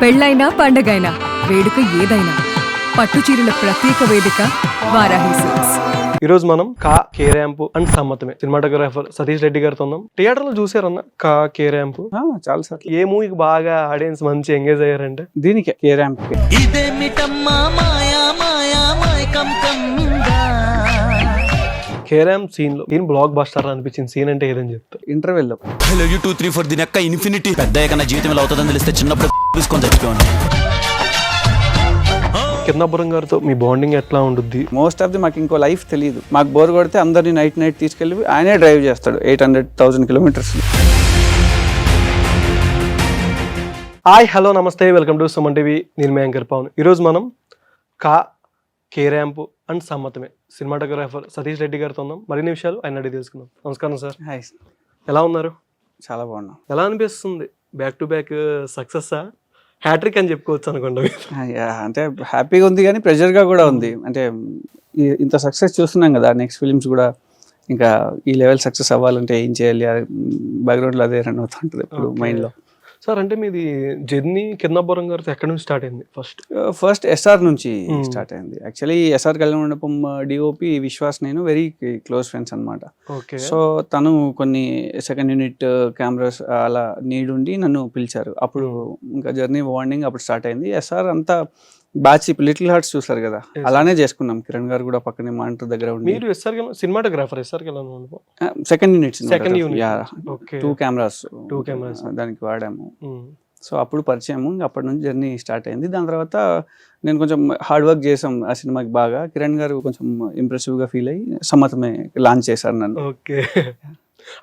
పెళ్ళైనా పండగైనా వేడుక ఏదైనా పట్టు చీరల ప్రత్యేక వేదిక వారాహి సిల్క్స్. ఈరోజు మనం K Ramp and Sammathame cinematographer Satish Reddy గారితో ఉన్నాం. థియేటర్ లో చూసారన్న కే ర్యాంప్ చాలా సార్లు. ఏ మూవీకి బాగా ఆడియన్స్ మంచి ఎంగేజ్ అయ్యారంటే దీనికే K ramp. K ramp scene లో ఈయన బ్లాక్ బస్టర్ అనిపించింది సీన్ అంటే ఏదని చెప్తా. ఇంటర్వెల్ లో హలో యూ 2 3 4 దీని అక్క ఇన్ఫినిటీ పెద్ద కన్నా జీవితంలో అవుతుందని తెలిస్తే చిన్నప్పుడు తీసుకొని తెచ్చుకోండి. కిరణాపురం గారితో మీ బాండింగ్ ఎట్లా ఉంటుంది? మోస్ట్ ఆఫ్ ది మాకు ఇంకో లైఫ్ తెలియదు. మాకు బోర్ కొడితే అందరినీ నైట్ తీసుకెళ్ళి ఆయనే డ్రైవ్ చేస్తాడు 800,000 కిలోమీటర్స్. హాయ్ హలో నమస్తే, వెల్కమ్ టు సుమన్ టీవీ. నేను మీ యాంకర్ పవన్. ఈరోజు మనం K Ramp and Sammathame cinematographer Satish Reddy గారితో ఉన్నాం. మరిన్ని విషయాలు ఆయన అడిగి తెలుసుకుందాం. నమస్కారం సార్. హాయ్, ఎలా ఉన్నారు? చాలా బాగున్నాం. ఎలా అనిపిస్తుంది? Back to back success hat trick అని చెప్పుకోవచ్చు అనుకోండి. అంటే హ్యాపీగా ఉంది కానీ ప్రెషర్గా కూడా ఉంది. అంటే ఇంత సక్సెస్ చూస్తున్నాం కదా, నెక్స్ట్ ఫిలిమ్స్ కూడా ఇంకా ఈ లెవెల్ సక్సెస్ అవ్వాలంటే ఏం చేయాలి, బ్యాక్గ్రౌండ్లో అదే రన్ అవుతుంటుంది ఇప్పుడు మైండ్లో. సార్ అంటే మీది జర్నీ కిరణాపురం గారితో ఎక్కడి నుంచి స్టార్ట్ అయింది? ఫస్ట్ ఎస్ఆర్ నుంచి స్టార్ట్ అయింది. యాక్చువల్లీ ఎస్ఆర్ కళ్యాణ మండపం డిఓపి విశ్వాస్ నేను వెరీ క్లోజ్ ఫ్రెండ్స్ అనమాట. సో తను కొన్ని సెకండ్ యూనిట్ కెమెరాస్ అలా నీడ్ ఉండి నన్ను పిలిచారు. అప్పుడు ఇంకా జర్నీ బాండింగ్ అప్పుడు స్టార్ట్ అయింది. ఎస్ఆర్ అంతా బ్యాచ్ లిటిల్ హార్ట్స్ చూసారు కదా, అలానే చేసుకున్నాం. కిరణ్ గారు కూడా పక్కనే మానిటర్ దగ్గర ఉండి. మీరు సినిమాటోగ్రాఫర్ సెకండ్ యూనిట్ 2 కెమెరాస్ దానికి వాడాము. సో అప్పుడు పరిచయము, అప్పటి నుంచి జర్నీ స్టార్ట్ అయింది. దాని తర్వాత నేను కొంచెం హార్డ్ వర్క్ చేసాం ఆ సినిమాకి బాగా. కిరణ్ గారు కొంచెం ఇంప్రెసివ్గా ఫీల్ అయ్యి సమ్మతమే లాంచ్ చేశారు నన్ను. ఓకే,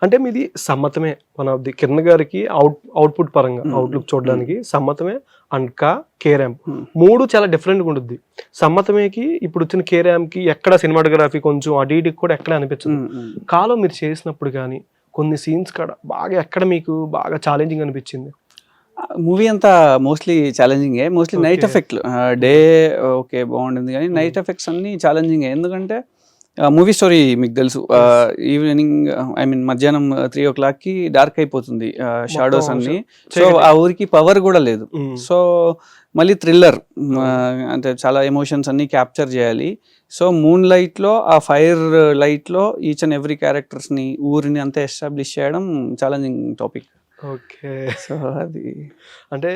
అంటే మీది సమ్మతమే వన్ ఆఫ్ ది కిరణ్ గారికి అవుట్పుట్ పరంగా అవుట్లుక్ చూడడానికి సమ్మతమే అండ్ కే ర్యాంప్ మూడు చాలా డిఫరెంట్గా ఉంటుంది. సమ్మతమేకి ఇప్పుడు వచ్చిన కే ర్యాంప్కి ఎక్కడ సినిమాటోగ్రఫీ కొంచెం అటు ఇటుకి కూడా ఎక్కడ అనిపించదు. కాలో మీరు చేసినప్పుడు కానీ కొన్ని సీన్స్ కాడ బాగా ఎక్కడ మీకు బాగా ఛాలెంజింగ్ అనిపించింది? మూవీ అంతా మోస్ట్లీ ఛాలెంజింగే. మోస్ట్లీ నైట్ ఎఫెక్ట్లు. డే ఓకే బాగుంటుంది కానీ నైట్ ఎఫెక్ట్స్ అన్ని ఛాలెంజింగే. ఎందుకంటే మూవీ స్టోరీ మీకు తెలుసు, ఈవినింగ్ మధ్యాహ్నం 3 o'clockకి డార్క్ అయిపోతుంది, షాడోస్ అన్ని. సో ఆ ఊరికి పవర్ కూడా లేదు. సో మళ్ళీ థ్రిల్లర్ అంటే చాలా ఎమోషన్స్ అన్ని క్యాప్చర్ చేయాలి. సో మూన్ లైట్లో ఆ ఫైర్ లైట్లో ఈచ్ అండ్ ఎవ్రీ క్యారెక్టర్స్ని ఊరిని అంతా ఎస్టాబ్లిష్ చేయడం ఛాలెంజింగ్ టాపిక్. ఓకే, సో అది అంటే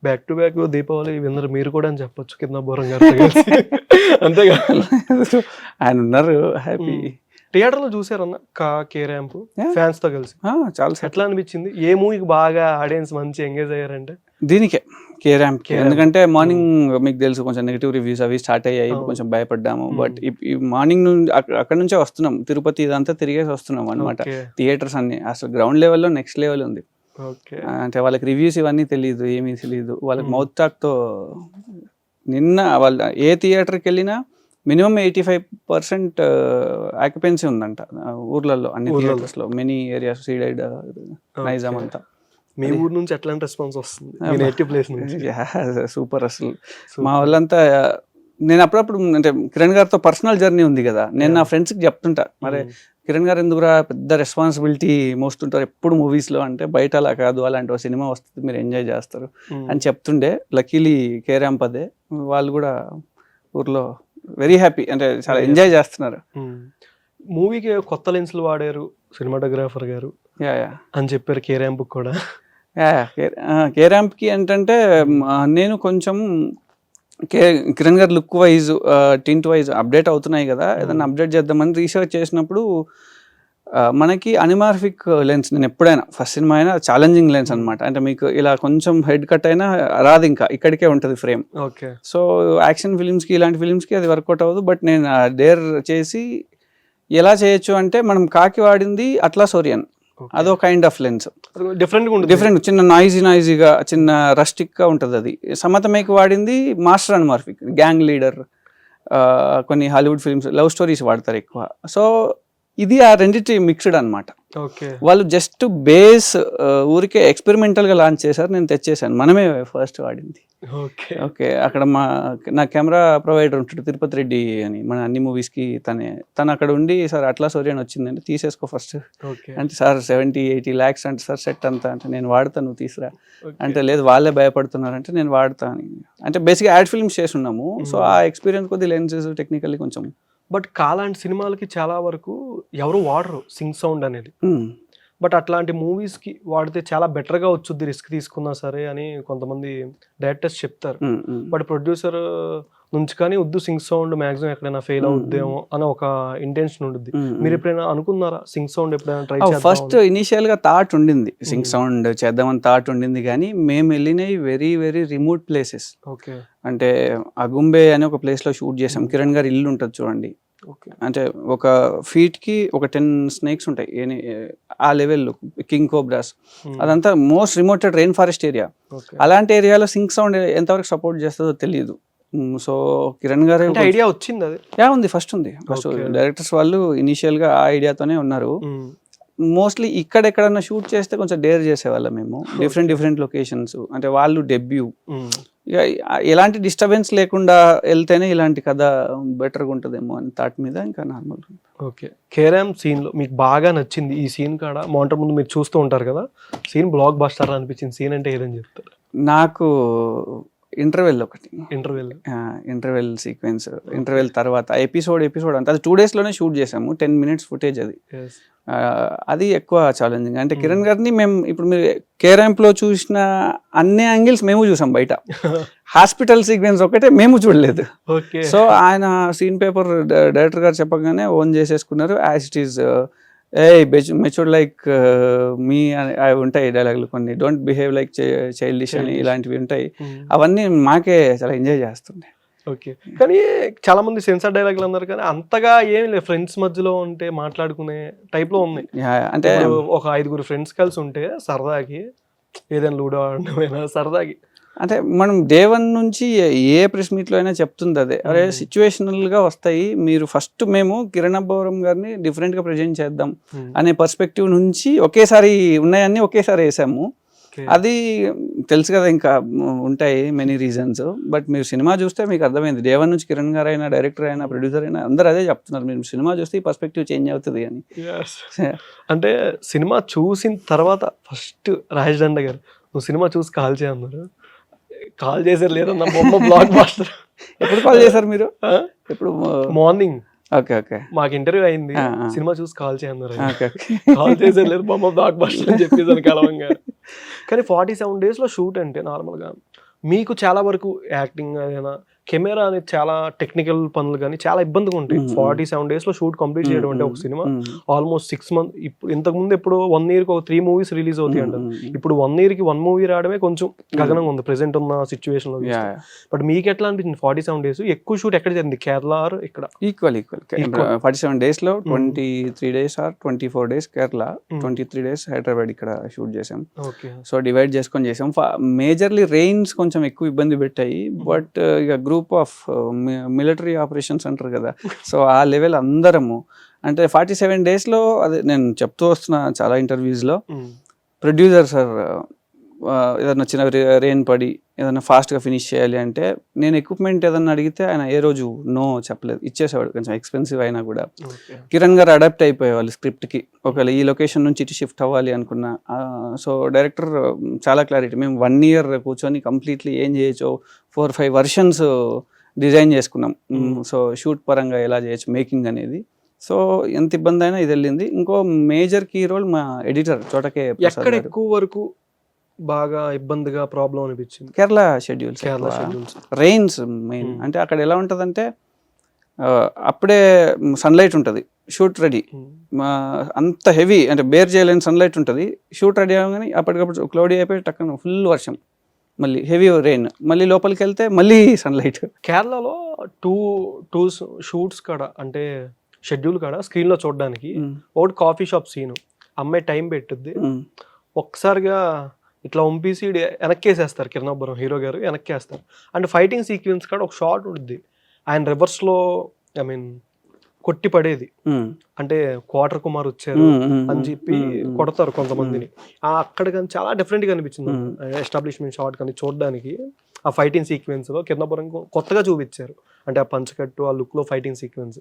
back to back Deepavali winner మీరు కూడా అని చెప్పొచ్చు కిరణాపురం గారు. అంతేగా, ఆయన ఉన్నారు హ్యాపీ. థియేటర్ లో చూసారన్న కే ర్యాంప్ ఫ్యాన్స్ తో కలిసి చాలా ఎట్లా అనిపించింది? ఏ మూవీకి బాగా ఆడియన్స్ మంచి ఎంగేజ్ అయ్యారంటే దీనికే కే ర్యాంప్. ఎందుకంటే మార్నింగ్ మీకు తెలుసు కొంచెం నెగిటివ్ రివ్యూస్ అవి స్టార్ట్ అయ్యాయి, కొంచెం భయపడ్డాము. బట్ ఈ మార్నింగ్ నుంచి అక్కడ నుంచే వస్తున్నాం, తిరుపతి ఇదంతా తిరిగేసి వస్తున్నాం అనమాట. థియేటర్స్ అన్ని అసలు గ్రౌండ్ లెవెల్లో నెక్స్ట్ లెవెల్ ఉంది. అంటే వాళ్ళకి రివ్యూస్ ఇవన్నీ తెలియదు, ఏమీ తెలియదు. వాళ్ళకి మౌత్ టాక్ తో నిన్న వాళ్ళ ఏ థియేటర్కి వెళ్ళినా మినిమం 85% ఆక్యుపెన్సీ ఉందంట ఊర్లలో, అన్ని థియేటర్స్ లో, మెనీ ఏరియాస్, సీడెడ్, నైజాం అంతా. మీ ఊరు నుంచి ఎట్లాంటి రెస్పాన్స్ వస్తుంది? సూపర్. అసలు మా వాళ్ళంతా, నేను అప్పుడప్పుడు అంటే కిరణ్ గారితో పర్సనల్ జర్నీ ఉంది కదా, నేను నా ఫ్రెండ్స్కి చెప్తుంటా, మరి కిరణ్ గారు ఎందుకురా పెద్ద రెస్పాన్సిబిలిటీ మోస్తుంటారు ఎప్పుడు మూవీస్లో అంటే, బయట అలా కాదు, అలాంటి సినిమా వస్తుంది మీరు ఎంజాయ్ చేస్తారు అని చెప్తుండే. లక్కీలీ కే ర్యాంప్ అదే, వాళ్ళు కూడా ఊర్లో వెరీ హ్యాపీ, అంటే చాలా ఎంజాయ్ చేస్తున్నారు. మూవీకి కొత్త లెన్స్లు వాడారు సినిమాటోగ్రాఫర్ గారు అని చెప్పారు కే ర్యాంప్ కూడా. కే ర్యాంప్కి ఏంటంటే నేను కొంచెం కిరణ్ గారు look wise, tint wise update అవుతున్నాయి కదా, ఏదైనా అప్డేట్ చేద్దామని రీసెర్చ్ చేసినప్పుడు మనకి అనిమార్ఫిక్ లెన్స్, నేను ఎప్పుడైనా ఫస్ట్ సినిమా అయినా ఛాలెంజింగ్ లెన్స్ అనమాట. అంటే మీకు ఇలా కొంచెం హెడ్ కట్ అయినా రాదు, ఇంకా ఇక్కడికే ఉంటుంది ఫ్రేమ్. ఓకే, సో యాక్షన్ ఫిలిమ్స్కి ఇలాంటి ఫిలిమ్స్కి అది వర్కౌట్ అవ్వదు. బట్ నేను డేర్ చేసి ఎలా చేయొచ్చు అంటే, మనం కాకి వాడింది అట్లాస్ ఓరియన్, అదో కైండ్ ఆఫ్ లెన్స్, డిఫరెంట్, చిన్న నాయిజీగా, చిన్న రస్టిక్గా ఉంటుంది. అది సమ్మతమేకి వాడింది మాస్టర్ అనిమార్ఫిక్, గ్యాంగ్ లీడర్, కొన్ని హాలీవుడ్ ఫిల్మ్స్ లవ్ స్టోరీస్ వాడతారు ఎక్కువ. సో ఇది ఆ రెండింటి మిక్స్డ్ అన్నమాట. ఓకే వాళ్ళు జస్ట్ బేస్ ఊరికే ఎక్స్పెరిమెంటల్ గా లాంచ్ చేశారు, నేను తెచ్చేసాను, మనమే ఫస్ట్ వాడింది. ఓకే ఓకే, అక్కడ నా కెమెరా ప్రొవైడర్ ఉంటాడు తిరుపతి రెడ్డి అని, మన అన్ని మూవీస్ కి తను అక్కడ ఉండి, సార్ అట్లాస్ ఓరియన్ వచ్చిందంటే తీసేసుకో ఫస్ట్ ఓకే అంటే, సార్ 70-80 lakhs అంటే, సార్ సెట్ అంతా అంటే, నేను వాడతాను నువ్వు తీసురా అంటే, లేదు వాళ్ళే భయపడుతున్నారంటే నేను వాడతా అని. అంటే బేసిక్గా యాడ్ ఫిల్మ్స్ చేసి ఉన్నాము, సో ఆ ఎక్స్పీరియన్స్ కొద్ది లెన్సెస్ టెక్నికల్లీ కొంచెం. బట్ కాలాంటి సినిమాలకి చాలా వరకు ఎవరు వాడరు సింగ్ సౌండ్ అనేది. బట్ అట్లాంటి మూవీస్కి వాడితే చాలా బెటర్గా వచ్చుద్ది రిస్క్ తీసుకున్నా సరే అని కొంతమంది డైరెక్టర్స్ చెప్తారు. బట్ ప్రొడ్యూసర్ నుంచి కానీ వద్దు సింగ్ సౌండ్ మ్యాక్సిమం ఎక్కడైనా ఫెయిల్ అవుద్దేమో అని ఒక ఇంటెన్షన్ ఉంటుంది. మీరు ఎప్పుడైనా అనుకున్నారా సింగ్ సౌండ్ ఎప్పుడైనా ట్రై చేద్దాం? ఫస్ట్ ఇనిషియల్ గా థాట్ ఉండింది, సింగ్ సౌండ్ చేద్దామని థాట్ ఉండింది, కానీ మేము వెళ్ళినవి very very remote places. Okay అంటే అగుంబే అని ఒక ప్లేస్ లో షూట్ చేసాం. కిరణ్ గారి ఇల్లు ఉంటుంది చూడండి, ఓకే అంటే ఒక ఫీట్ కి ఒక 10 snakes ఉంటాయి, ఆ లెవెల్లో కింగ్ కోబ్రాస్. అదంతా most రిమోటెడ్ rain forest area. Okay అలాంటి ఏరియాలో సింగ్ సౌండ్ ఎంతవరకు సపోర్ట్ చేస్తుందో తెలియదు. సో కిరణ్ గారు ఐడియా వచ్చింది అది ఉంది, ఫస్ట్ Okay. డైరెక్టర్స్ వాళ్ళు ఇనిషియల్ గా ఆ ఐడియాతోనే ఉన్నారు. మోస్ట్లీ ఇక్కడ ఎక్కడన్నా షూట్ చేస్తే కొంచెం డేర్ చేసేవాళ్ళం మేము, డిఫరెంట్ లొకేషన్స్. అంటే వాళ్ళు డెబ్యూ, ఇక ఎలాంటి డిస్టర్బెన్స్ లేకుండా వెళ్తేనే ఇలాంటి కథ బెటర్గా ఉంటుందేమో అని థాట్ మీద ఇంకా నార్మల్. ఓకే కేరామ్ సీన్లో మీకు బాగా నచ్చింది ఈ సీన్ కాడ మానిటర్ ముందు మీరు చూస్తూ ఉంటారు కదా, సీన్ బ్లాక్ బస్టర్ అనిపించింది సీన్ అంటే ఏదని చెప్తారు? నాకు ఇంటర్వెల్ ఒకటి, ఇంటర్వెల్ సీక్వెన్స్, ఇంటర్వెల్ తర్వాత ఎపిసోడ్ అంతా అది 2 days లోనే షూట్ చేసాము. 10 minutes ఫుటేజ్ అది. అది ఎక్కువ ఛాలెంజింగ్. అంటే కిరణ్ గారిని మేము ఇప్పుడు మీరు కేరాంప్లో చూసిన అన్ని యాంగిల్స్ మేము చూసాం బయట, హాస్పిటల్ సీక్వెన్స్ ఒకటే మేము చూడలేదు. సో ఆయన సీన్ పేపర్ డైరెక్టర్ గారు చెప్పగానే ఓన్ చేసేసుకున్నారు. As it is matured like మీ అవి ఉంటాయి డైలాగులు కొన్ని, డోంట్ బిహేవ్ లైక్ చైల్డిష్ అని ఇలాంటివి ఉంటాయి. అవన్నీ మాకే చాలా ఎంజాయ్ చేస్తుండే. ఓకే కానీ చాలా మంది సెన్సార్ డైలాగులు అన్నారు కానీ అంతగా ఏం లేదు, ఫ్రెండ్స్ మధ్యలో ఉంటే మాట్లాడుకునే టైప్ లో ఉంది. అంటే ఒక 5 friends కలిసి ఉంటే సరదాకి ఏదైనా లూడో ఆడమైనా సరదాకి, అంటే మనం డే 1 నుంచి ఏ ప్రెస్ మీట్లో అయినా చెప్తుంది అదే, అరే సిచ్యువేషనల్ గా వస్తాయి, మీరు ఫస్ట్ మేము కిరణ్ అబ్బవరం గారిని డిఫరెంట్ గా ప్రజెంట్ చేద్దాం అనే పర్స్పెక్టివ్ నుంచి ఒకేసారి ఉన్నాయన్నీ ఒకేసారి వేసాము. అది తెలుసు కదా, ఇంకా ఉంటాయి మెనీ రీజన్స్. బట్ మీరు సినిమా చూస్తే మీకు అర్థమైంది, డే 1 నుంచి కిరణ్ గారు అయినా, డైరెక్టర్ అయినా, ప్రొడ్యూసర్ అయినా అందరూ అదే చెప్తున్నారు, మీరు సినిమా చూస్తే ఈ పర్స్పెక్టివ్ చేంజ్ అవుతుంది అని. అంటే సినిమా చూసిన తర్వాత ఫస్ట్ రాజేష్ దండ గారు నువ్వు సినిమా చూసి కాల్ చేయన్నారు, కాల్ చేశారు లేదన్న బొమ్మ బ్లాక్ బాస్టర్. ఎప్పుడు కాల్ చేశారు మీరు? ఎప్పుడు? మార్నింగ్. ఓకే ఓకే, మాకు ఇంటర్వ్యూ అయింది, సినిమా చూసి కాల్ చేయన్నారు, కాల్ చేశారు లేదు బొమ్మ బ్లాక్ బాస్టర్ అని చెప్పేసాను కలవంగా. కానీ 47 days లో షూట్ అంటే నార్మల్గా మీకు చాలా వరకు యాక్టింగ్ అయినా కెమెరా అనేది చాలా టెక్నికల్ పనులు కానీ చాలా ఇబ్బందిగా ఉంటాయి. 47 days లో షూట్ కంప్లీట్ చేయడం అంటే ఒక సినిమా ఆల్మోస్ట్ 6 months. ఇప్పుడు ఇంతకుముందు ఎప్పుడు 1 year ఒక 3 movies రిలీజ్ అవుతాయి అంటారు, ఇప్పుడు 1 year కి 1 movie రావడమే కొంచెం గగనంగా ఉంది ప్రెసెంట్ ఉన్న సిచ్యువేషన్ లో. బట్ మీకు ఎట్లా అనిపించింది 47 days? ఎక్కువ షూట్ ఎక్కడ జరిగింది, కేరళ ఆర్ ఇక్కడ? ఈక్వల్ 47 days లో 23 days or 24 days Kerala, 23 days Hyderabad ఇక్కడ షూట్ చేసాం. సో డివైడ్ చేసుకొని చేసాం. మేజర్లీ రెయిన్స్ కొంచెం ఎక్కువ ఇబ్బంది పెట్టాయి, బట్ ఇక గ్రూప్ ఆఫ్ మిలిటరీ ఆపరేషన్స్ అంటారు కదా, సో ఆ లెవెల్ అందరము. అంటే 47 days లో అదే నేను చెప్తూ వస్తున్నా చాలా ఇంటర్వ్యూస్లో, ప్రొడ్యూసర్ సార్ ఏదన్నా చిన్న రెయిన్ పడి ఏదైనా ఫాస్ట్గా ఫినిష్ చేయాలి అంటే నేను ఎక్విప్మెంట్ ఏదన్నా అడిగితే ఆయన ఏ రోజు నో చెప్పలేదు, ఇచ్చేసేవాడు, కొంచెం ఎక్స్పెన్సివ్ అయినా కూడా. కిరణ్ గారు అడాప్ట్ అయిపోయేవాళ్ళు స్క్రిప్ట్కి, ఒకవేళ ఈ లొకేషన్ నుంచి ఇటు షిఫ్ట్ అవ్వాలి అనుకున్నా. సో డైరెక్టర్ చాలా క్లారిటీ, మేము 1 year కూర్చొని కంప్లీట్లీ ఏం చేయొచ్చో 4-5 versions డిజైన్ చేసుకున్నాం. సో షూట్ పరంగా ఎలా చేయొచ్చు మేకింగ్ అనేది. సో ఎంత ఇబ్బంది అయినా ఇది వెళ్ళింది. ఇంకో మేజర్ కీ రోల్ మా ఎడిటర్ చోటకే. ఎక్కడ ఎక్కువ వరకు బాగా ఇబ్బందిగా ప్రాబ్లం అనిపించింది? Kerala schedules, rains main. అంటే అక్కడ ఎలా ఉంటుందంటే అప్పుడే సన్లైట్ ఉంటుంది, షూట్ రెడీ, అంత హెవీ అంటే బేర్ చేయలేని సన్లైట్ ఉంటుంది. షూట్ రెడీ అవ్వగానే అప్పటికప్పుడు క్లౌడీ అయిపోయి టక్కన ఫుల్ వర్షం, మళ్ళీ హెవీ రెయిన్, మళ్ళీ లోపలికి వెళ్తే మళ్ళీ సన్లైట్. కేరళలో టూ షూట్స్ కాడ అంటే షెడ్యూల్ కాడ స్క్రీన్లో చూడడానికి ఒకటి కాఫీ షాప్ సీను, అమ్మాయి టైం పెట్టుద్ది, ఒక్కసారిగా ఇట్లా వంపేసి వెనక్కేసేస్తారు, కిరణ్ అబ్బవరం హీరో గారు వెనక్కేస్తారు. అండ్ ఫైటింగ్ సీక్వెన్స్ కాడ ఒక షాట్ ఉంటుంది, ఆయన రివర్స్లో ఐ మీన్ కొట్టి పడేది. అంటే క్వార్టర్ కుమార్ వచ్చారు అని చెప్పి కొడతారు కొంతమందిని. అక్కడ కానీ చాలా డిఫరెంట్ గా అనిపించింది. ఎస్టాబ్లిష్మెంట్ షాట్ కానీ చూడడానికి ఆ ఫైటింగ్ సీక్వెన్స్ లో కిరణబోరం కొత్తగా చూపించారు. అంటే ఆ పంచకట్టు ఆ లుక్ లో ఫైటింగ్ సీక్వెన్స్.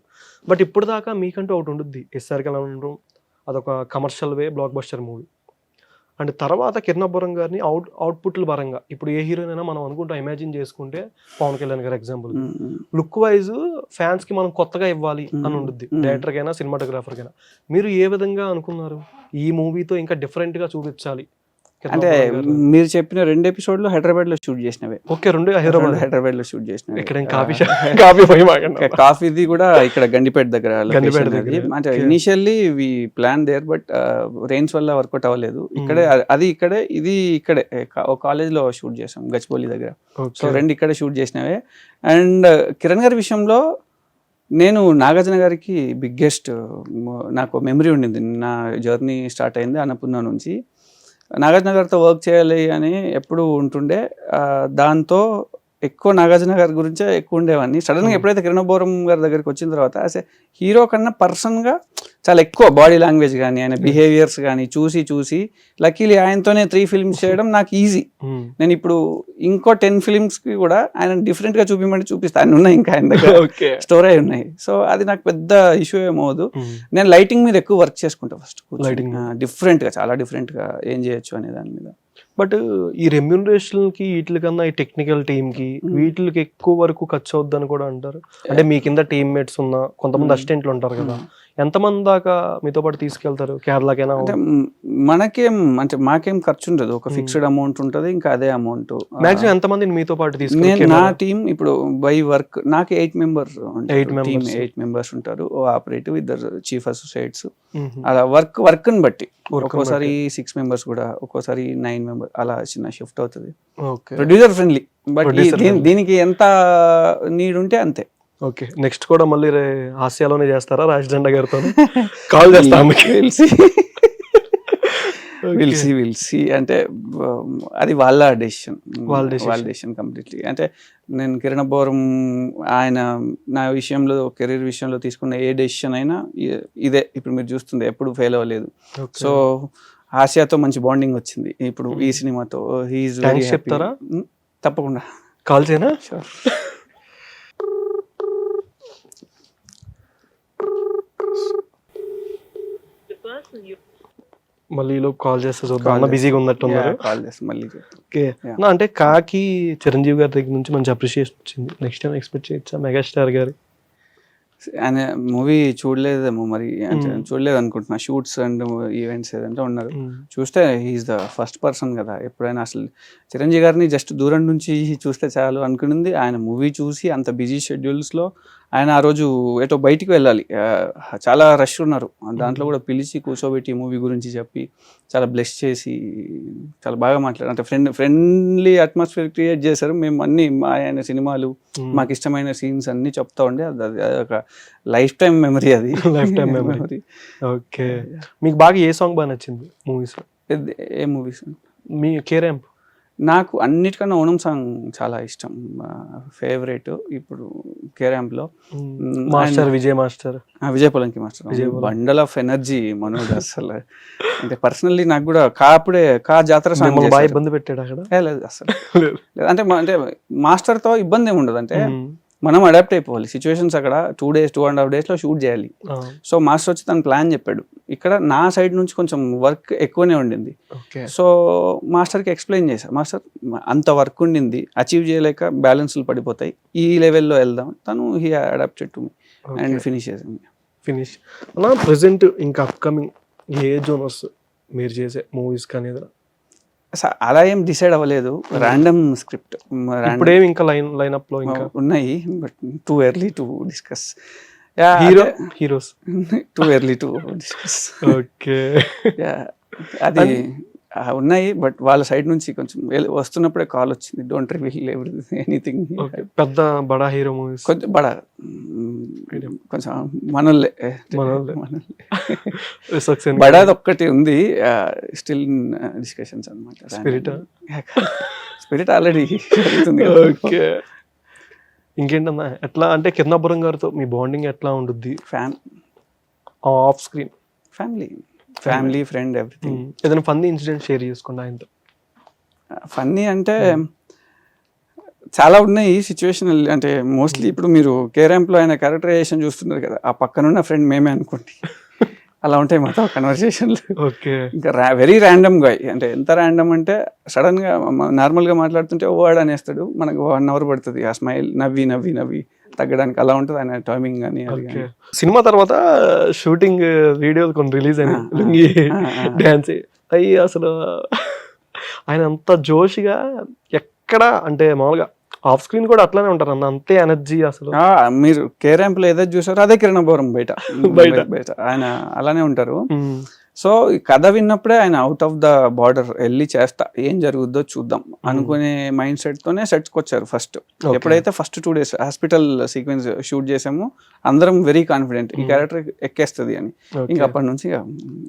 బట్ ఇప్పుడు దాకా మీకంటూ ఒకటి ఉంటుంది, ఎస్ఆర్ కళ్యాణ్ ఉండడం, అదొక commercial way block buster movie. And తర్వాత కిరణబోరం గారిని అవుట్పుట్ల పరంగా ఇప్పుడు ఏ హీరోయిన్ అయినా మనం అనుకుంటాం, ఇమాజిన్ చేసుకుంటే పవన్ కళ్యాణ్ గారు ఎగ్జాంపుల్. లుక్ వైజ్ ఫ్యాన్స్ కి మనం కొత్తగా ఇవ్వాలి అని ఉంటుంది, డైరెక్టర్ కైనా సినిమాటోగ్రాఫర్ కైనా. మీరు ఏ విధంగా అనుకున్నారు ఈ మూవీతో ఇంకా డిఫరెంట్ గా చూపించాలి? అంటే మీరు చెప్పిన 2 ఎపిసోడ్లు హైదరాబాద్ లో షూట్ చేసినవి. ఓకే, 2 హైదరాబాద్ లో షూట్ చేసినవి. ఇక్కడ కాఫీ కాఫీది కూడా ఇక్కడ గండిపేట దగ్గర. అంటే initially we plan there, but rains వల్ల వర్కౌట్ అవ్వలేదు. ఇక్కడే ఇది ఇక్కడే కాలేజ్ లో షూట్ చేసాం గచ్చిబౌలి దగ్గర. సో 2 ఇక్కడే షూట్ చేసినవే. అండ్ కిరణ్ గారి విషయంలో నేను నాగార్జున గారికి బిగ్గెస్ట్ నాకు మెమరీ ఉండింది. నా జర్నీ స్టార్ట్ అయింది అన్నపూర్ణ నుంచి. నాగార్జున గారితో వర్క్ చేయాలి అని ఎప్పుడు ఉంటుండే. దాంతో ఎక్కువ నాగార్జున గారి గురించే ఎక్కువ ఉండేవాడిని. సడన్గా ఎప్పుడైతే కిరణబోరం గారి దగ్గరికి వచ్చిన తర్వాత అసే హీరో కన్నా పర్సన్గా చాలా ఎక్కువ బాడీ లాంగ్వేజ్ కానీ ఆయన బిహేవియర్స్ కానీ చూసి లక్కీలీ ఆయనతోనే 3 ఫిల్మ్స్ చేయడం నాకు ఈజీ. నేను ఇప్పుడు ఇంకో 10 ఫిల్మ్స్కి కూడా ఆయన డిఫరెంట్గా చూపిమంటే చూపిస్తాను. ఆయన ఉన్నాయి, ఇంకా ఆయన దగ్గర స్టోర్ అయి ఉన్నాయి. సో అది నాకు పెద్ద ఇష్యూ ఏమవుదు. నేను లైటింగ్ మీద ఎక్కువ వర్క్ చేసుకుంటా ఫస్ట్, డిఫరెంట్గా చాలా డిఫరెంట్గా ఏం చేయొచ్చు అనే దాని మీద. బట్ ఈ రెమ్యూనరేషన్ కి వీటి కన్నా ఈ టెక్నికల్ టీమ్ కి వీటికి ఎక్కువ వరకు ఖర్చు అవుద్దని కూడా అంటారు. అంటే మీ కింద టీమ్మేట్స్ ఉన్న కొంతమంది అసిస్టెంట్లు ఉంటారు కదా, ఎంతమంది దాకా మీతో పాటు తీసుకెళ్తారు కేరళకైనా? అంటే మాకేం ఖర్చు ఉండదు, ఒక ఫిక్స్డ్ అమౌంట్ ఉంటుంది, ఇంకా అదే అమౌంట్. మాక్సిమం ఎంతమందిని మీతో పాటు తీసుకెళ్తారు? నా టీం ఇప్పుడు బై వర్క్ నాకు 8 మెంబర్స్ ఉంటారు. Operative, 2 chief associates. అలా వర్క్ ని బట్టి ఒక్కోసారి 6 మెంబర్స్ కూడా, ఒక్కోసారి 9 మెంబర్స్, అలా చిన్న షిఫ్ట్ అవుతుంది. ప్రొడ్యూసర్ ఫ్రెండ్లీ, బట్ దీనికి ఎంత నీడ్ ఉంటే అంతే. ఓకే, నెక్స్ట్ కూడా మళ్ళీ హాస్యాలోనే చేస్తారా రాజదండ గారితో? కాల్ చేస్తాం. విల్ సి అంటే అది వాళ్ళ డెసిషన్ కంప్లీట్లీ. అంటే నేను కిరణబోరం ఆయన నా విషయంలో కెరీర్ విషయంలో తీసుకున్న ఏ డెసిషన్ అయినా ఇదే ఇప్పుడు మీరు చూస్తుంది, ఎప్పుడు ఫెయిల్ అవ్వలేదు. సో ఆసియాతో మంచి బాండింగ్ వచ్చింది ఇప్పుడు ఈ సినిమాతో. He is very happy. చెప్తారా? తప్పకుండా కాల్ చేయనా? షూర్. మళ్ళీ కాల్ చేస్తే చూద్దాం, బిజీగా ఉన్నట్టున్నారు. కాల్ చేస్తే మళ్ళీ. ఓకే, అంటే కాకి చిరంజీవి గారి దగ్గర నుంచి మంచి అప్రిషియేషన్ వచ్చింది. నెక్స్ట్ టైం ఎక్స్పెక్ట్ చేయొచ్చా మెగాస్టార్ గారి? ఆయన మూవీ చూడలేదేమో మరి, అంటే చూడలేదు అనుకుంటున్నా. షూట్స్ అండ్ ఈవెంట్స్ ఏదంటే ఉన్నారు. చూస్తే హీఈస్ ద ఫస్ట్ పర్సన్ కదా. ఎప్పుడైనా అసలు చిరంజీవి గారిని జస్ట్ దూరం నుంచి చూస్తే చాలు అనుకునింది. ఆయన మూవీ చూసి అంత బిజీ షెడ్యూల్స్లో ఆయన ఆ రోజు ఏటో బయటికి వెళ్ళాలి, చాలా రష్ ఉన్నారు, దాంట్లో కూడా పిలిచి కూర్చోబెట్టి మూవీ గురించి చెప్పి చాలా బ్లెస్ చేసి చాలా బాగా మాట్లాడారు. అంటే ఫ్రెండ్లీ అట్మాస్ఫియర్ క్రియేట్ చేశారు. మేము అన్ని ఆయన సినిమాలు మాకు ఇష్టమైన సీన్స్ అన్ని చెప్తా ఉండే. అది ఒక లైఫ్ టైం మెమరీ. అది లైఫ్ టైం మెమరీ. ఓకే, మీకు బాగా ఏ సాంగ్ బాగా నచ్చింది మూవీస్? ఏ మూవీస్? మీ కేరాంప్. నాకు అన్నిటికన్నా ఓణం సాంగ్ చాలా ఇష్టం, ఫేవరెట్. ఇప్పుడు కేరాంప్లో మాస్టర్ విజయ్ పొలంకి master bundle of energy Manoj. అసలు అంటే పర్సనల్లీ నాకు కూడా అప్పుడే జాతర సాంగ్ బాగా ఇబ్బంది పెట్టాడు అక్కడ? లేదు అసలు. అంటే మాస్టర్తో ఇబ్బంది ఏమి ఉండదు. అంటే మనం అడాప్ట్ అయిపోవాలి సిచ్యువేషన్స్. అక్కడ 2 days 2.5 daysలో షూట్ చేయాలి. సో మాస్టర్ వచ్చి తను ప్లాన్ చెప్పాడు. ఇక్కడ నా సైడ్ నుంచి కొంచెం వర్క్ ఎక్కువనే ఉండింది. సో మాస్టర్కి ఎక్స్ప్లెయిన్ చేశాను, మాస్టర్ అంత వర్క్ ఉండింది, అచీవ్ చేయలేక బ్యాలెన్స్లు పడిపోతాయి, ఈ లెవెల్లో వెళ్దాం. తను he adapted to me and finish చేసింది. ఫినిష్ అలా ప్రెసెంట్ ఇంకా అప్కమింగ్ ఏ జోనర్స్ మీరు చేసే మూవీస్ కానీ అలా ఏం డిసైడ్ అవ్వలేదు, ర్యాండమ్ స్క్రిప్ట్. ఇప్పుడేమి ఇంకా లైనప్ లో ఇంకా ఉన్నాయి, but too early to discuss. Heroes too early to discuss. Okay, అది ఉన్నాయి, బట్ వాళ్ళ సైడ్ నుంచి కొంచెం వస్తున్నప్పుడే కాల్ వచ్చింది, డోంట్ రివీల్ ఎనీథింగ్. పెద్ద బడా హీరో మూవీస్? కొంచెం బడా, కొంచెం మనోళ్ళే. బడాది ఒక్కటి ఉంది, స్టిల్ డిస్కషన్స్ అన్నమాట. Spirit already. ఓకే, ఇంకేంటన్నా ఎట్లా అంటే కిరణాపురం గారితో మీ బాండింగ్ ఎట్లా ఉంటుంది off screen? Family friend everything. ఏదైనా ఫన్నీ ఇన్సిడెంట్ షేర్ చేసుకోండి ఆయనతో. ఫన్నీ అంటే చాలా ఉన్నాయి ఈ సిచ్యువేషన్. అంటే మోస్ట్లీ ఇప్పుడు మీరు కేరాంప్లో ఆయన క్యారెక్టరైజేషన్ చూస్తున్నారు కదా, ఆ పక్కనున్న ఫ్రెండ్ మేమే అనుకోండి, అలా ఉంటాయి మాతో కన్వర్సేషన్లు. ఓకే. ఇంకా వెరీ ర్యాండమ్ గా, అంటే ఎంత ర్యాండమ్ అంటే సడన్ గా నార్మల్ గా మాట్లాడుతుంటే ఓ వర్డ్ అనేస్తాడు, మనకు 1 hour పడుతుంది ఆ స్మైల్ నవ్వి నవ్వి నవ్వి తగ్గడానికి. అలా ఉంటుంది ఆయన టైమింగ్ కానీ. సినిమా తర్వాత షూటింగ్ వీడియోలు కొన్ని రిలీజ్ అయినాయి, లుంగి డాన్స్ అయ్యి అసలు ఆయన అంత జోష్గా ఎక్కడ అంటే మామూలుగా ఆఫ్ స్క్రీన్ కూడా అట్లానే ఉంటారు అన్న, అంతే ఎనర్జీ అసలు. మీరు కేరాంప్ లో ఏదైతే చూసారో అదే కిరణాపురం బయట ఆయన అలానే ఉంటారు. సో ఈ కథ విన్నప్పుడే ఆయన అవుట్ ఆఫ్ ద బార్డర్ వెళ్ళి చేస్తా ఏం జరుగుద్దో చూద్దాం అనుకునే మైండ్ సెట్ తోనే సెట్స్కి వచ్చారు. ఫస్ట్ ఎప్పుడైతే first 2 days hospital sequence shoot చేసామో అందరం వెరీ కాన్ఫిడెంట్ ఈ క్యారెక్టర్ ఎక్కేస్తుంది అని. ఇంకా అప్పటి నుంచి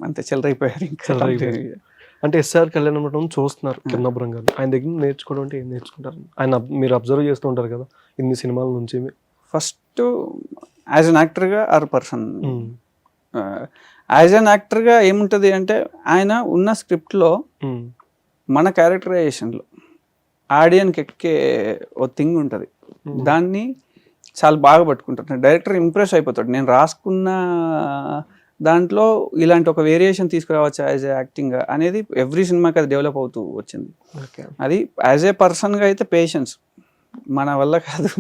అంతే చెలరైపోయారు. ఇంకా అంటే ఎస్ఆర్ కళ్యాణ మండపం చూస్తున్నారు కిరణాపురం గారు, ఆయన దగ్గర నేర్చుకోవడం అంటే ఏం నేర్చుకుంటారు? ఆయన మీరు అబ్జర్వ్ చేస్తూ ఉంటారు కదా ఇన్ని సినిమాల నుంచి. ఫస్ట్ యాజ్ అన్ యాక్టర్గా ఆర్ పర్సన్, యాజ్ అన్ యాక్టర్గా ఏముంటుంది అంటే ఆయన ఉన్న స్క్రిప్ట్లో మన క్యారెక్టరైజేషన్లో ఆడియన్కి ఎక్కే ఓ థింగ్ ఉంటుంది, దాన్ని చాలా బాగా పట్టుకుంటారు. డైరెక్టర్ ఇంప్రెస్ అయిపోతాడు, నేను రాసుకున్న దాంట్లో ఇలాంటి ఒక వేరియేషన్ తీసుకురావచ్చు యాజ్ ఏ యాక్టింగ్ అనేది ఎవ్రీ సినిమాకి అది డెవలప్ అవుతూ వచ్చింది. అది యాజ్ ఏ పర్సన్గా అయితే పేషెన్స్ మన వల్ల కాదు,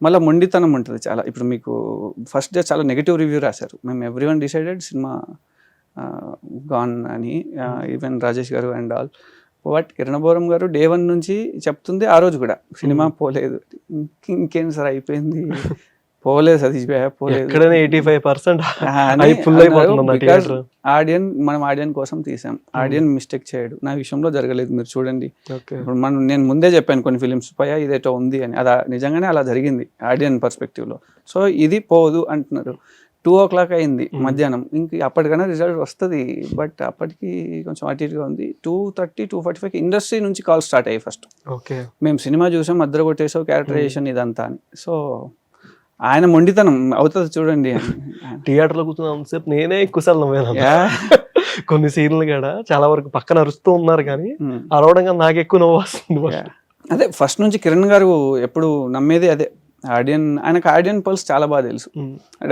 మళ్ళీ మొండితనం ఉంటుంది చాలా. ఇప్పుడు మీకు ఫస్ట్ డే చాలా నెగిటివ్ రివ్యూ రాశారు, మేము ఎవ్రీవన్ డిసైడెడ్ సినిమా గాన్ అని, ఈవెన్ రాజేష్ గారు అండ్ ఆల్. బట్ కిరణాపురం గారు Day 1 నుంచి చెప్తుంది, ఆ రోజు కూడా సినిమా పోలేదు, ఇంకేం సార్ అయిపోయింది, పోలేదు సతీష్ భయ్య పోలేదు, 85% మనం ఆడియన్ కోసం తీసాం, ఆడియన్ మిస్టేక్ చేయడు, నా విషయంలో జరగలేదు మీరు చూడండి. ఇప్పుడు నేను ముందే చెప్పాను కొన్ని ఫిలిమ్స్ పై ఇదేటో ఉంది అని, అది నిజంగానే అలా జరిగింది ఆడియన్ పర్స్పెక్టివ్ లో. సో ఇది పోదు అంటున్నారు. 2 o'clock అయింది మధ్యాహ్నం, ఇంక అప్పటికైనా రిజల్ట్ వస్తుంది, బట్ అప్పటికి కొంచెం అటు ఇటుగా ఉంది. 2:30, 2:45 ఇండస్ట్రీ నుంచి కాల్ స్టార్ట్ అయ్యాయి. ఫస్ట్ మేము సినిమా చూసాం, అద్దరు కొట్టేసావు క్యారెక్టరైజేషన్ ఇదంతా అని. సో ఆయన మొండితనం అవుతుంది చూడండి. థియేటర్లో కూర్చున్నంతసేపు నేనే ఎక్కువసార్లు నవ్వాను. కొన్ని సీన్లు కూడా చాలా వరకు పక్కన అరుస్తూ ఉన్నారు కానీ అరవడంగా నాకు ఎక్కువ నవ్వు వస్తుంది. అదే ఫస్ట్ నుంచి కిరణ్ గారు ఎప్పుడు నమ్మేది అదే, ఆడియన్. ఆయనకు ఆడియన్ పల్స్ చాలా బాగా తెలుసు.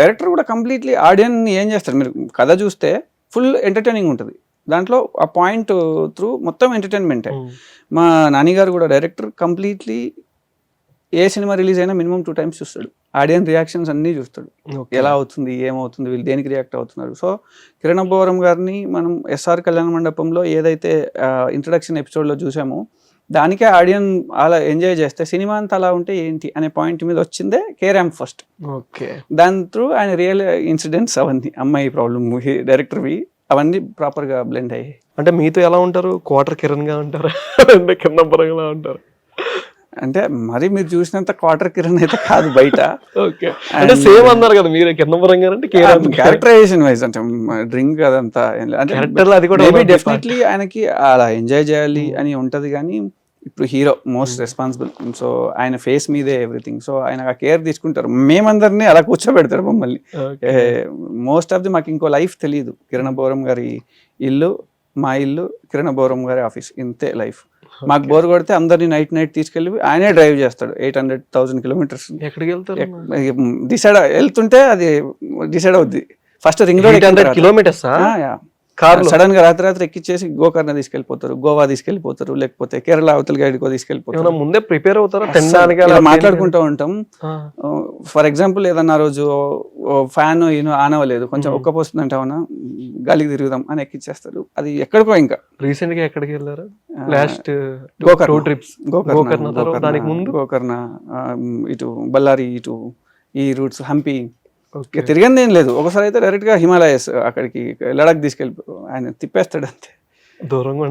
డైరెక్టర్ కూడా కంప్లీట్లీ ఆడియన్ ఏం చేస్తారు, మీరు కథ చూస్తే ఫుల్ ఎంటర్టైనింగ్ ఉంటుంది, దాంట్లో ఆ పాయింట్ త్రూ మొత్తం ఎంటర్టైన్మెంటే. మా నాన్నగారు కూడా డైరెక్టర్ కంప్లీట్లీ ఏ సినిమా రిలీజ్ అయినా మినిమం 2 times చూస్తాడు, ఆడియన్ రియాక్షన్స్ అన్నీ చూస్తాడు, ఎలా అవుతుంది ఏమవుతుంది వీళ్ళు దేనికి రియాక్ట్ అవుతున్నారు. సో కిరణాపురం గారిని మనం ఎస్ఆర్ కళ్యాణ మండపంలో ఏదైతే ఇంట్రడక్షన్ ఎపిసోడ్లో చూసామో దానికే ఆడియన్ అలా ఎంజాయ్ చేస్తే సినిమా అంతా అలా ఉంటే ఏంటి అనే పాయింట్ మీద వచ్చిందే కేరాంప్ ఫస్ట్. దాని త్రూ ఆయన రియల్ ఇన్సిడెంట్స్ అవన్నీ, అమ్మాయి ప్రాబ్లమ్ డైరెక్టర్వి అవన్నీ ప్రాపర్గా బ్లెండ్ అయ్యాయి. అంటే మీతో ఎలా ఉంటారు? క్వార్టర్ కిరణ్ గా ఉంటారు, కిరణాపురంగా ఉంటారు? అంటే మరి మీరు చూసినంత క్వార్టర్ కిరణ్ అయితే కాదు బయట. అంటే సేమ్ అన్నారు కదా మీరు కిరణాపురం గారు అంటే క్యారెక్టరైజేషన్ వైజ్, అంటే డ్రింక్ అదంతా డెఫినెట్లీ ఆయనకి అలా ఎంజాయ్ చేయాలి అని ఉంటది, కానీ ఇప్పుడు హీరో మోస్ట్ రెస్పాన్సిబుల్, సో ఆయన ఫేస్ మీదే ఎవ్రీథింగ్, సో ఆయన కేర్ తీసుకుంటారు. మేమందరినీ అలా కూర్చోబెడతారు మమ్మల్ని. మోస్ట్ ఆఫ్ ది మాకు ఇంకో లైఫ్ తెలియదు, కిరణాపురం గారి ఇల్లు మా ఇల్లు, కిరణాపురం గారి ఆఫీస్, ఇంతే లైఫ్. మాకు బోర్ కొడితే అందరినీ నైట్ తీసుకెళ్ళి ఆయనే డ్రైవ్ చేస్తాడు 800,000 kilometers. ఎక్కడికి వెళ్తారు? డిసైడ్ వెళ్తుంటే అది డిసైడ్ అవుద్ది. First ring road 800 kilometers sudden గా రాత్రి ఎక్కిచ్చేసి గోకర్ణ తీసుకెళ్లిపోతారు, గోవా తీసుకెళ్లిపోతారు, లేకపోతే కేరళ అవతల గైడ్కో తీసుకెళ్లిపోతారు. ముందే ప్రిపేర్ అవుతారా? మాట్లాడుకుంటూ ఉంటాం. ఫర్ ఎగ్జాంపుల్ ఏదన్నా రోజు ఫ్యాన్ ఆనవలేదు, కొంచెం ఒక్కపోస్తుంది అంటావన్నా, గాలికి తిరుగుదాం అని ఎక్కిచ్చేస్తారు. అది ఎక్కడికో. ఇంకా రీసెంట్ గా ఎక్కడికి వెళ్ళారు? లాస్ట్ గోకర్ణ, ఇటు బళ్ళారి, ఇటు ఈ రూట్స్, హంపి తిరిగింది ఏం లేదు. ఒకసారి అయితే డైరెక్ట్ గా హిమాలయస్ అక్కడికి లడాక్ తీసుకెళ్ళి ఆయన తిప్పేస్తాడు అంతే, దూరంగా.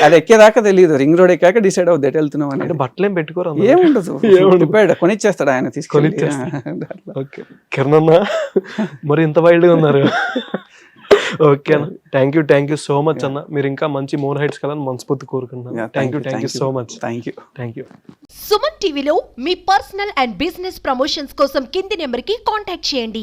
అది ఎక్కేదాకా తెలియదు, రింగ్ రోడ్ ఎక్కాక డిసైడ్ అవుద్ది ఎటు వెళ్తున్నాం అని. బట్టలు ఏం పెట్టుకోరు, ఏముండదు, తిప్పాడు కొనిచ్చేస్తాడు ఆయన తీసుకొని. కిరణ్ మరి ఇంత వైల్డ్ గా ఉన్నారు. ఓకే అన్న, థ్యాంక్ యూ సో మచ్ అన్న. మీరు ఇంకా మంచి మోర్ హైట్స్ కలని మనస్ఫూర్తి కోరుకుంటున్నాను. Thank you so much. Thank you. Suman టీవీలో మీ పర్సనల్ అండ్ బిజినెస్ ప్రమోషన్స్ కోసం కింది నెంబర్కి కాంటాక్ట్ చేయండి.